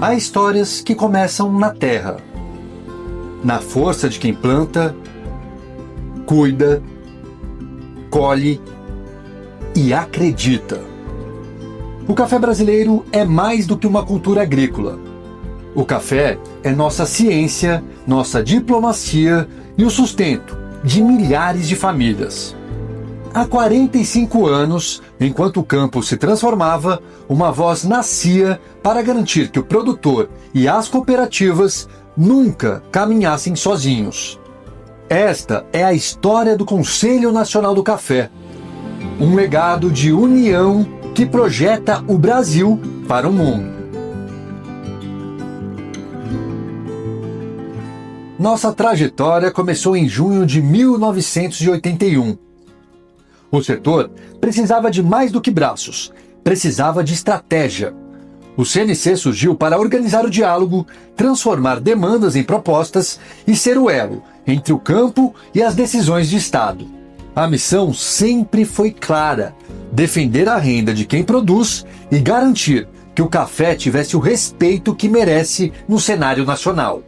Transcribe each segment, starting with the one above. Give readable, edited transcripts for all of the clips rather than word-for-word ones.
há histórias que começam na terra, na força de quem planta, cuida, colhe e acredita. O café brasileiro é mais do que uma cultura agrícola. O café é nossa ciência, nossa diplomacia e o sustento de milhares de famílias. Há 45 anos, enquanto o campo se transformava, uma voz nascia para garantir que o produtor e as cooperativas nunca caminhassem sozinhos. Esta é a história do Conselho Nacional do Café, um legado de união que projeta o Brasil para o mundo. Nossa trajetória começou em junho de 1981. O setor precisava de mais do que braços, precisava de estratégia. O CNC surgiu para organizar o diálogo, transformar demandas em propostas e ser o elo entre o campo e as decisões de Estado. A missão sempre foi clara: defender a renda de quem produz e garantir que o café tivesse o respeito que merece no cenário nacional.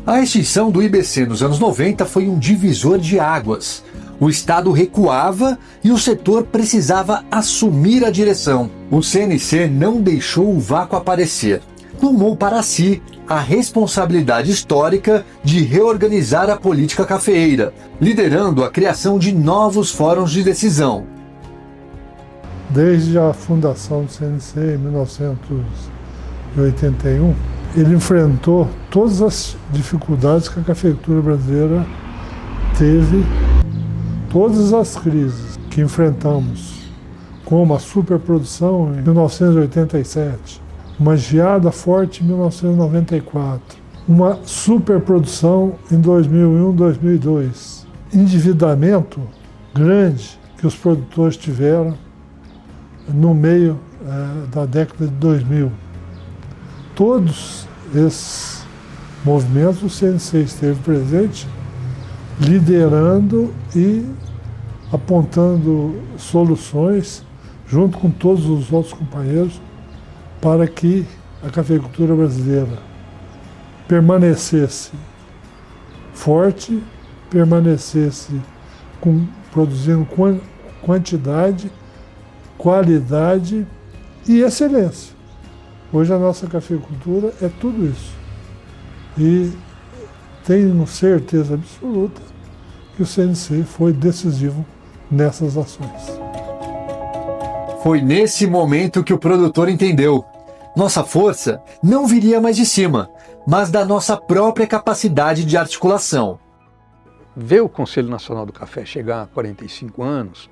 A extinção do IBC nos anos 90 foi um divisor de águas. O Estado recuava e o setor precisava assumir a direção. O CNC não deixou o vácuo aparecer. Tomou para si a responsabilidade histórica de reorganizar a política cafeeira, liderando a criação de novos fóruns de decisão. Desde a fundação do CNC em 1981, ele enfrentou todas as dificuldades que a cafeicultura brasileira teve, todas as crises que enfrentamos, como a superprodução em 1987, uma geada forte em 1994, uma superprodução em 2001, 2002, endividamento grande que os produtores tiveram no meio da década de 2000. Todos esses movimentos o CNC esteve presente, liderando e apontando soluções, junto com todos os outros companheiros, para que a cafeicultura brasileira permanecesse forte, permanecesse produzindo quantidade, qualidade e excelência. Hoje a nossa cafeicultura é tudo isso. E tenho certeza absoluta que o CNC foi decisivo nessas ações. Foi nesse momento que o produtor entendeu: nossa força não viria mais de cima, mas da nossa própria capacidade de articulação. Ver o Conselho Nacional do Café chegar a 45 anos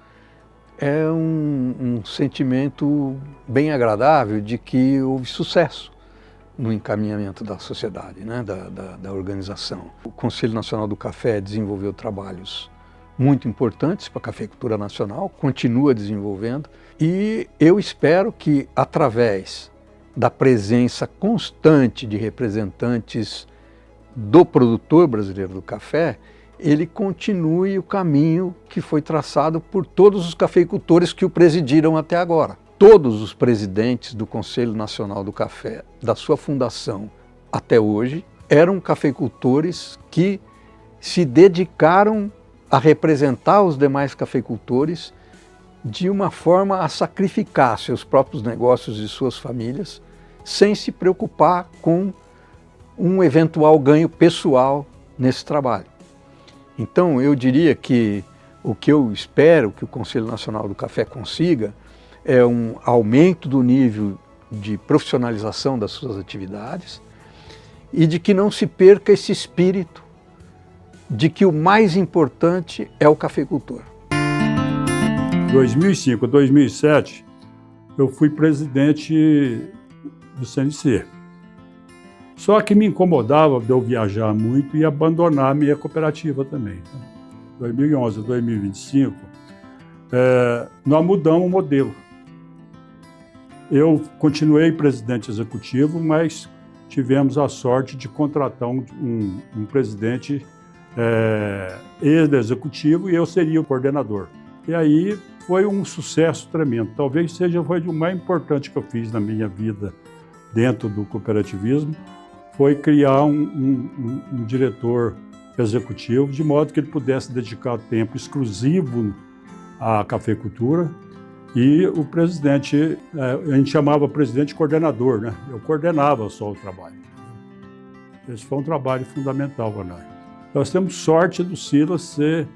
é um sentimento bem agradável de que houve sucesso no encaminhamento da sociedade, né, da organização. O Conselho Nacional do Café desenvolveu trabalhos muito importantes para a cafeicultura nacional, continua desenvolvendo, e eu espero que, através da presença constante de representantes do produtor brasileiro do café, ele continue o caminho que foi traçado por todos os cafeicultores que o presidiram até agora. Todos os presidentes do Conselho Nacional do Café, da sua fundação até hoje, eram cafeicultores que se dedicaram a representar os demais cafeicultores de uma forma a sacrificar seus próprios negócios e suas famílias, sem se preocupar com um eventual ganho pessoal nesse trabalho. Então, eu diria que o que eu espero que o Conselho Nacional do Café consiga é um aumento do nível de profissionalização das suas atividades e de que não se perca esse espírito de que o mais importante é o cafeicultor. Em 2005 a 2007, eu fui presidente do CNC. Só que me incomodava de eu viajar muito e abandonar a minha cooperativa também. 2011 a 2025, nós mudamos o modelo. Eu continuei presidente executivo, mas tivemos a sorte de contratar um presidente ex-executivo e eu seria o coordenador. E aí foi um sucesso tremendo. Talvez seja o mais importante que eu fiz na minha vida dentro do cooperativismo, foi criar um diretor executivo, de modo que ele pudesse dedicar tempo exclusivo à cafeicultura. E o presidente, a gente chamava presidente coordenador, né? Eu coordenava só o trabalho. Esse foi um trabalho fundamental para nós. Nós temos sorte do Silas ser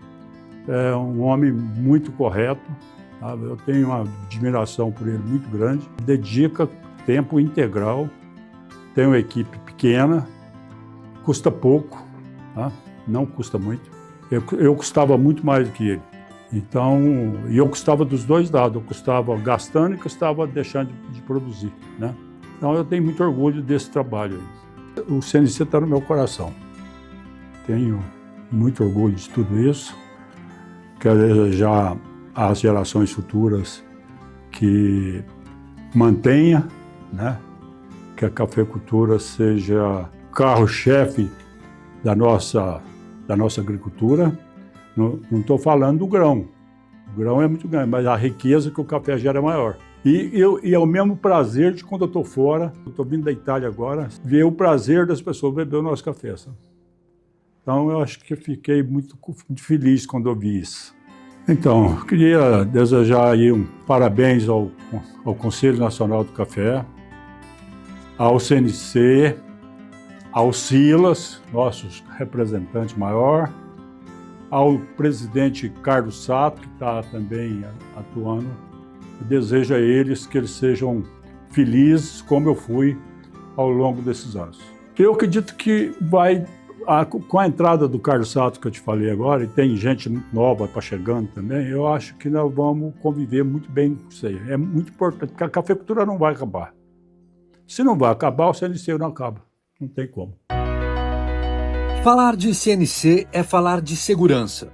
um homem muito correto, sabe? Eu tenho uma admiração por ele muito grande. Dedica tempo integral, tem uma equipe pequena, custa pouco, tá? Não custa muito. Eu custava muito mais do que ele. Então, e eu custava dos dois lados, eu custava gastando e custava deixando de produzir, né? Então eu tenho muito orgulho desse trabalho aí. O CNC está no meu coração. Tenho muito orgulho de tudo isso. Quero desejar às gerações futuras que mantenha, né? Que a cafeicultura seja carro-chefe da nossa agricultura. Não estou falando do grão. O grão é muito grande, mas a riqueza que o café gera é maior. E é o mesmo prazer de quando eu estou fora, eu estou vindo da Itália agora, ver o prazer das pessoas beber o nosso café. Sabe? Então, eu acho que eu fiquei muito feliz quando eu vi isso. Então, eu queria desejar aí parabéns ao Conselho Nacional do Café, ao CNC, ao Silas, nosso representante maior, ao presidente Carlos Sato, que está também atuando. Eu desejo a eles que eles sejam felizes, como eu fui ao longo desses anos. Eu acredito que com a entrada do Carlos Sato, que eu te falei agora, e tem gente muito nova para chegando também, eu acho que nós vamos conviver muito bem com isso aí. É muito importante, porque a cafeicultura não vai acabar. Se não vai acabar, o CNC não acaba. Não tem como. Falar de CNC é falar de segurança.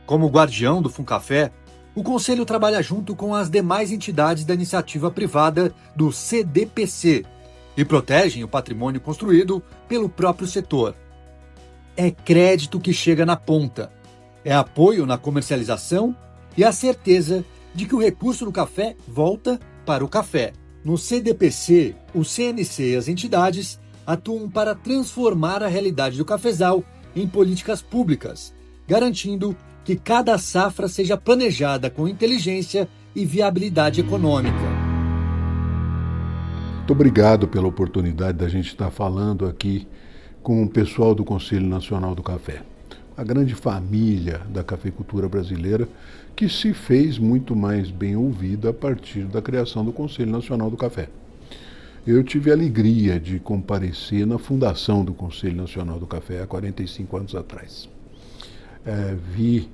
Como guardião do Funcafé, o Conselho trabalha junto com as demais entidades da iniciativa privada do CDPC e protegem o patrimônio construído pelo próprio setor. É crédito que chega na ponta, é apoio na comercialização e a certeza de que o recurso do café volta para o café. No CDPC, o CNC e as entidades atuam para transformar a realidade do cafezal em políticas públicas, garantindo que cada safra seja planejada com inteligência e viabilidade econômica. Muito obrigado pela oportunidade da gente estar falando aqui com o pessoal do Conselho Nacional do Café. A grande família da cafeicultura brasileira que se fez muito mais bem ouvida a partir da criação do Conselho Nacional do Café. Eu tive a alegria de comparecer na fundação do Conselho Nacional do Café há 45 anos atrás. Vi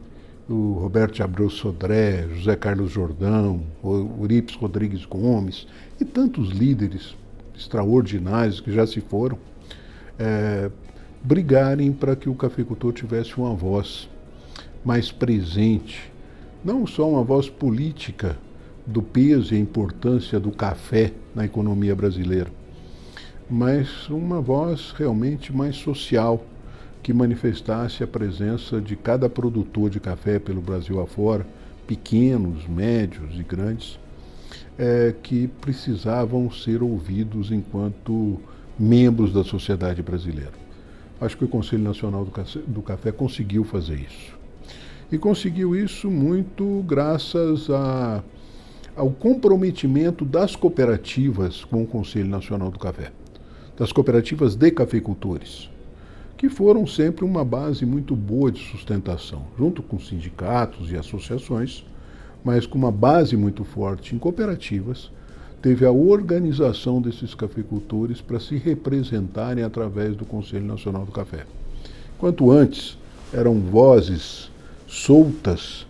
o Roberto de Abreu Sodré, José Carlos Jordão, o Eurípides Rodrigues Gomes e tantos líderes extraordinários que já se foram brigarem para que o cafeicultor tivesse uma voz mais presente, não só uma voz política do peso e a importância do café na economia brasileira, mas uma voz realmente mais social, que manifestasse a presença de cada produtor de café pelo Brasil afora, pequenos, médios e grandes, que precisavam ser ouvidos enquanto membros da sociedade brasileira. Acho que o Conselho Nacional do Café conseguiu fazer isso. E conseguiu isso muito graças ao comprometimento das cooperativas com o Conselho Nacional do Café, das cooperativas de cafeicultores, que foram sempre uma base muito boa de sustentação, junto com sindicatos e associações, mas com uma base muito forte em cooperativas, teve a organização desses cafeicultores para se representarem através do Conselho Nacional do Café. Enquanto antes eram vozes soltas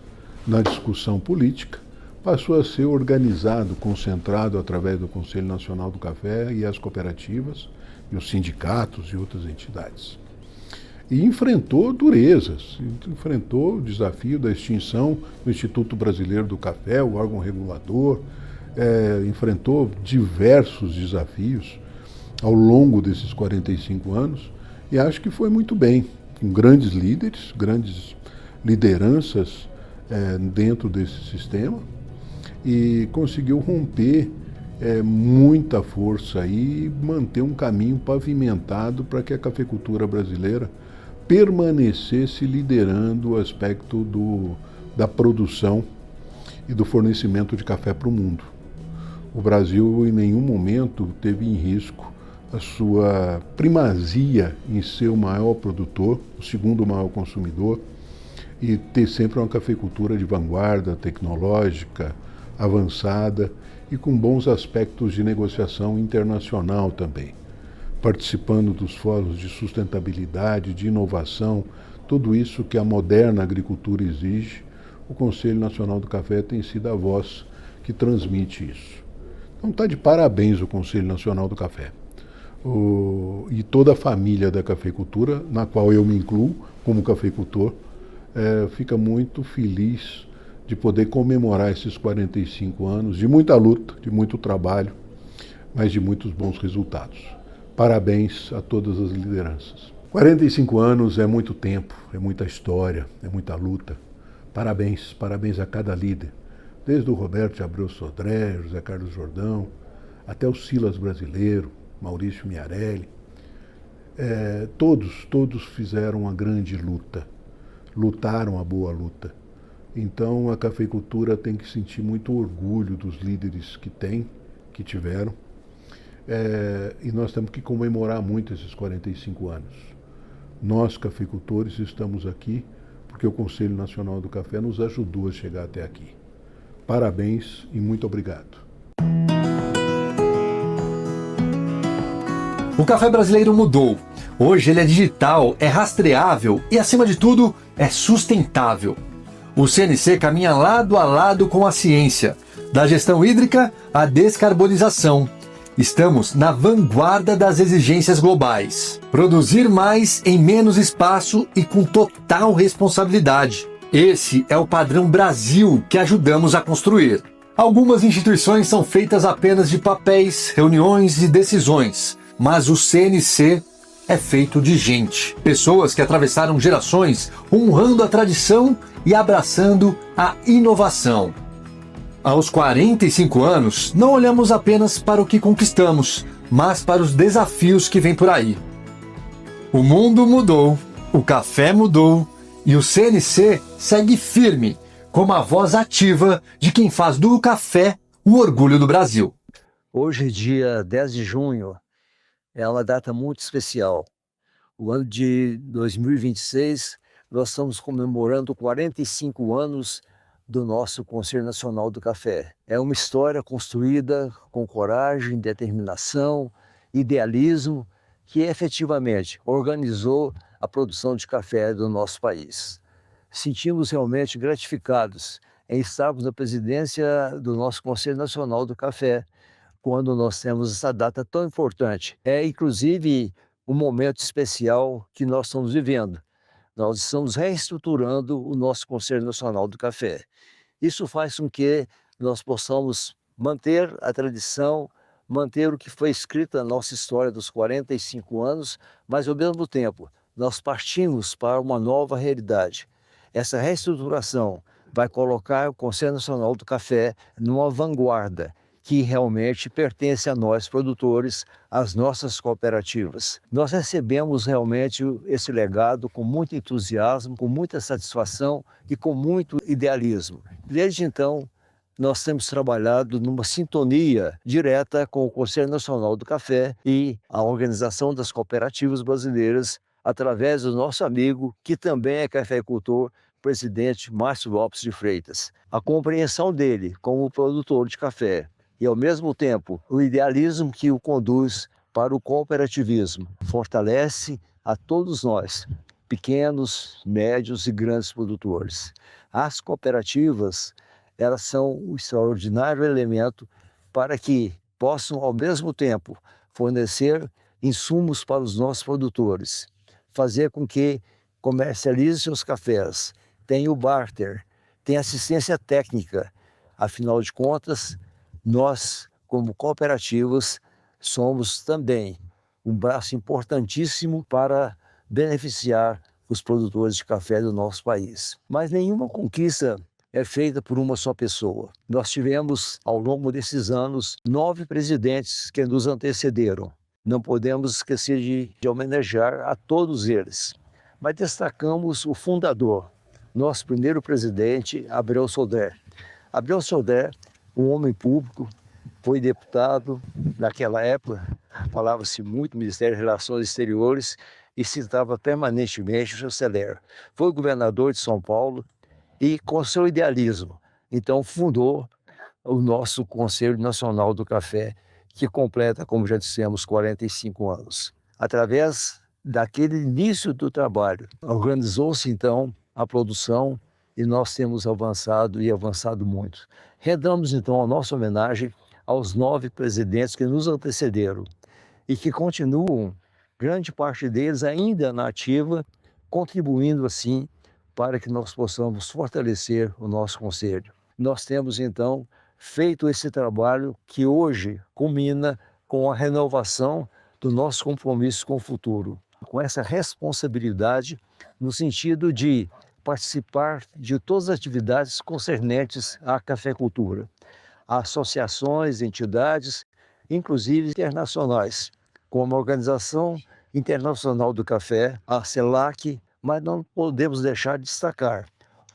na discussão política, passou a ser organizado, concentrado através do Conselho Nacional do Café e as cooperativas, e os sindicatos e outras entidades. E enfrentou durezas, enfrentou o desafio da extinção do Instituto Brasileiro do Café, o órgão regulador, enfrentou diversos desafios ao longo desses 45 anos e acho que foi muito bem, com grandes líderes, grandes lideranças dentro desse sistema, e conseguiu romper muita força e manter um caminho pavimentado para que a cafeicultura brasileira permanecesse liderando o aspecto da produção e do fornecimento de café para o mundo. O Brasil em nenhum momento teve em risco a sua primazia em ser o maior produtor, o segundo maior consumidor, e ter sempre uma cafeicultura de vanguarda, tecnológica, avançada e com bons aspectos de negociação internacional também, participando dos fóruns de sustentabilidade, de inovação, tudo isso que a moderna agricultura exige. O Conselho Nacional do Café tem sido a voz que transmite isso. Então está de parabéns o Conselho Nacional do Café. E toda a família da cafeicultura, na qual eu me incluo como cafeicultor, fica muito feliz de poder comemorar esses 45 anos de muita luta, de muito trabalho, mas de muitos bons resultados. Parabéns a todas as lideranças. 45 anos é muito tempo, é muita história, é muita luta. Parabéns, parabéns a cada líder. Desde o Roberto de Abreu Sodré, José Carlos Jordão, até o Silas brasileiro, Maurício Miarelli. Todos fizeram uma grande luta, lutaram a boa luta. Então a cafeicultura tem que sentir muito orgulho dos líderes que tiveram. E nós temos que comemorar muito esses 45 anos. Nós, cafeicultores, estamos aqui porque o Conselho Nacional do Café nos ajudou a chegar até aqui. Parabéns e muito obrigado. O café brasileiro mudou. Hoje ele é digital, é rastreável e, acima de tudo, é sustentável. O CNC caminha lado a lado com a ciência, da gestão hídrica à descarbonização. Estamos na vanguarda das exigências globais. Produzir mais em menos espaço e com total responsabilidade. Esse é o padrão Brasil que ajudamos a construir. Algumas instituições são feitas apenas de papéis, reuniões e decisões, mas o CNC é feito de gente. Pessoas que atravessaram gerações honrando a tradição e abraçando a inovação. Aos 45 anos, não olhamos apenas para o que conquistamos, mas para os desafios que vêm por aí. O mundo mudou, o café mudou e o CNC segue firme como a voz ativa de quem faz do café o orgulho do Brasil. Hoje, dia 10 de junho, é uma data muito especial. O ano de 2026, nós estamos comemorando 45 anos do nosso Conselho Nacional do Café. É uma história construída com coragem, determinação, idealismo, que efetivamente organizou a produção de café do nosso país. Sentimos realmente gratificados em estarmos na presidência do nosso Conselho Nacional do Café, quando nós temos essa data tão importante. É, inclusive, um momento especial que nós estamos vivendo. Nós estamos reestruturando o nosso Conselho Nacional do Café. Isso faz com que nós possamos manter a tradição, manter o que foi escrito na nossa história dos 45 anos, mas, ao mesmo tempo, nós partimos para uma nova realidade. Essa reestruturação vai colocar o Conselho Nacional do Café numa vanguarda que realmente pertence a nós, produtores, às nossas cooperativas. Nós recebemos realmente esse legado com muito entusiasmo, com muita satisfação e com muito idealismo. Desde então, nós temos trabalhado numa sintonia direta com o Conselho Nacional do Café e a Organização das Cooperativas Brasileiras, através do nosso amigo, que também é cafeicultor, presidente Márcio Lopes de Freitas. A compreensão dele como produtor de café e, ao mesmo tempo, o idealismo que o conduz para o cooperativismo fortalece a todos nós, pequenos, médios e grandes produtores. As cooperativas, elas são um extraordinário elemento para que possam, ao mesmo tempo, fornecer insumos para os nossos produtores, fazer com que comercialize seus cafés, tenha o barter, tenha assistência técnica. Afinal de contas, nós, como cooperativas, somos também um braço importantíssimo para beneficiar os produtores de café do nosso país. Mas nenhuma conquista é feita por uma só pessoa. Nós tivemos, ao longo desses anos, 9 presidentes que nos antecederam. Não podemos esquecer de homenagear a todos eles. Mas destacamos o fundador, nosso primeiro presidente, Abreu Sodré. Abreu Sodré, um homem público, foi deputado naquela época, falava-se muito Ministério de Relações Exteriores e citava permanentemente o chanceler. Foi governador de São Paulo e, com seu idealismo, então fundou o nosso Conselho Nacional do Café, que completa, como já dissemos, 45 anos. Através daquele início do trabalho, organizou-se então a produção e nós temos avançado e avançado muito. Rendamos então a nossa homenagem aos 9 presidentes que nos antecederam e que continuam, grande parte deles ainda na ativa, contribuindo assim para que nós possamos fortalecer o nosso conselho. Nós temos então feito esse trabalho que hoje culmina com a renovação do nosso compromisso com o futuro, com essa responsabilidade no sentido de participar de todas as atividades concernentes à cafeicultura, associações, entidades, inclusive internacionais, como a Organização Internacional do Café, a CELAC, mas não podemos deixar de destacar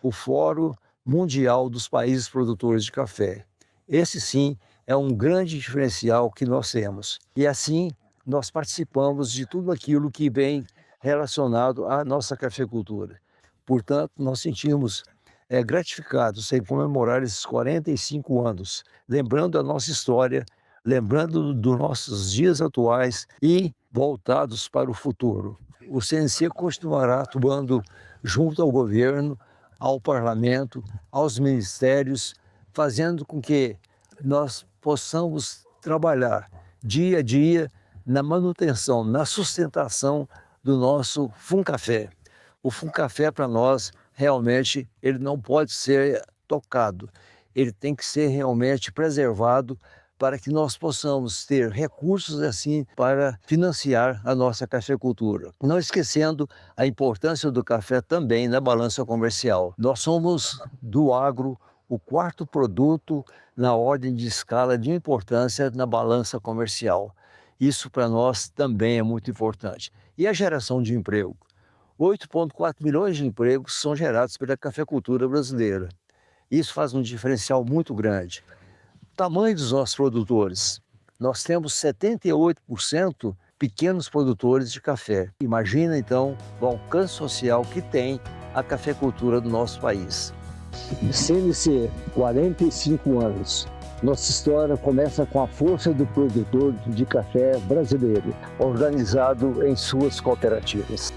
o Fórum Mundial dos Países Produtores de Café. Esse sim é um grande diferencial que nós temos. E assim nós participamos de tudo aquilo que vem relacionado à nossa cafeicultura. Portanto, nós sentimos gratificados em comemorar esses 45 anos, lembrando a nossa história, lembrando dos nossos dias atuais e voltados para o futuro. O CNC continuará atuando junto ao governo, ao parlamento, aos ministérios, fazendo com que nós possamos trabalhar dia a dia na manutenção, na sustentação do nosso FUNCAFÉ. O FUNCAFÉ, para nós, realmente, ele não pode ser tocado. Ele tem que ser realmente preservado para que nós possamos ter recursos assim para financiar a nossa cafeicultura. Não esquecendo a importância do café também na balança comercial. Nós somos, do agro, o 4º produto na ordem de escala de importância na balança comercial. Isso para nós também é muito importante. E a geração de emprego? 8,4 milhões de empregos são gerados pela cafeicultura brasileira. Isso faz um diferencial muito grande. O tamanho dos nossos produtores. Nós temos 78% pequenos produtores de café. Imagina então o alcance social que tem a cafeicultura do nosso país. CNC, 45 anos. Nossa história começa com a força do produtor de café brasileiro, organizado em suas cooperativas.